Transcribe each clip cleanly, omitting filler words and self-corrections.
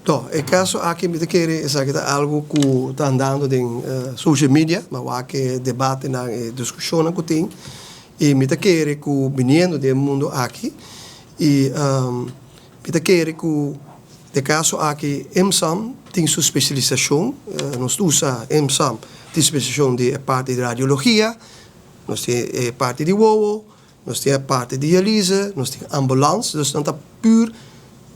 Então, é caso aqui me querer saber algo que está andando em social media, mas aqui debate na discussão que tem e me querer que o menino do mundo aqui e me querer que de caso aqui EMSAM tem sua especialização, nós usa EMSAM tem especialização de parte de radiologia, nós tem parte de WOWO, nós tem a parte de dialyse, nós tem ambulância, dus não está puur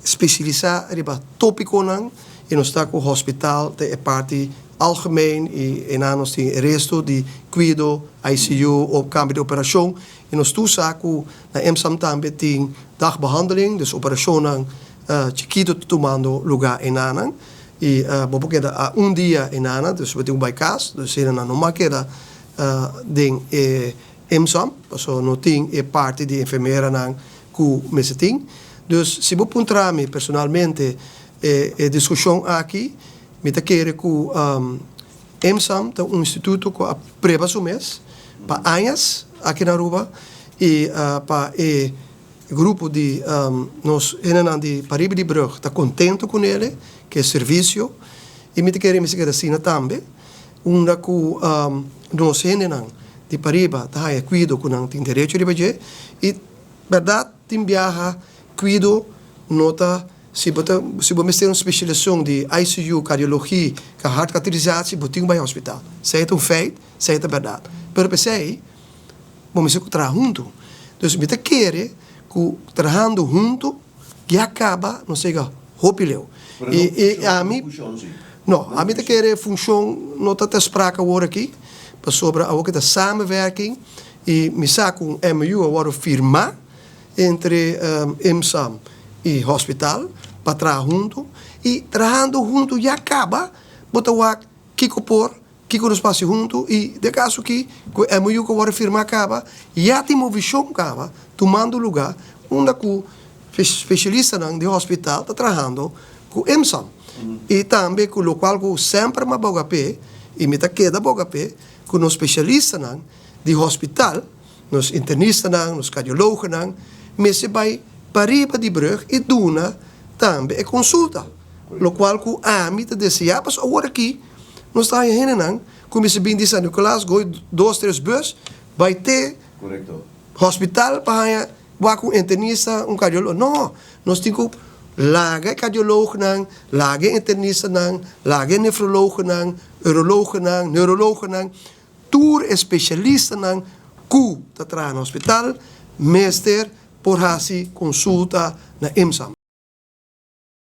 specialisar in tópico nang en ons tak hospitaal de parte algemeen en aan ons die resto die cuido ICU op kamer de operatie en ons toezaku na EMSAM tambe ting dagbehandeling dus operatie nang chiquito tomando lugar en aanang e bobo queda dia en ana dus we doen bij kaas dus in een normaal queda ding EMSAM so no ting parte die enfermera nang ku meseting. Dus, se eu encontrar-me personalmente discussão aqui, me quero que EMSAM tem instituto que aprova o mês, para anos aqui na Aruba, e para o grupo de nós, de Paribe de Brug, está contente com ele, que é serviço, e me quero me seguir assim também, onde que nós, de Paribe, está cuidado com o direito de fazer, e, verdade, tem viaja cuido nota se você ter uma especialização de ICU, cardiologia, que hart cateterizatie, botinho bij hospital. Zij het een feit, zij het een verdade. Maar per se, vamos se trabalhar junto. Dus met de keren, que trabalhando junto, que acaba, não sei o hopileu. E a mim, não, a mim de keren função nota te sprake worden aqui, sobre ook de samenwerking. E me saco MU agora firmar entre EMSAM e hospital para trabalhar junto e trabalhando junto já acaba botar o Kiko no espaço junto e de caso que é muito que agora firma acaba já tem uma visão acaba tomando lugar onde o especialista de hospital está trabalhando com EMSAM e também com o qual sempre uma boa pé e me queda boa pé com os especialistas de hospital nos internistas nos cardiologen mas se vai Paribe de Brug e duna também é consulta. Lo qual que a mim te deseja, mas agora aqui nós está aí não, como se bem disse Nicolás, goi 2, 3 bus, vai ter hospital para com internista, cardiólogo. Não, nós temos lage cardioloog nang, lage internista nang, lage nefroloog nang, uroloog nang, neuroloog nang, tour especialista nang, ku te tra no hospital, meester por hasi consulta na EMSAM.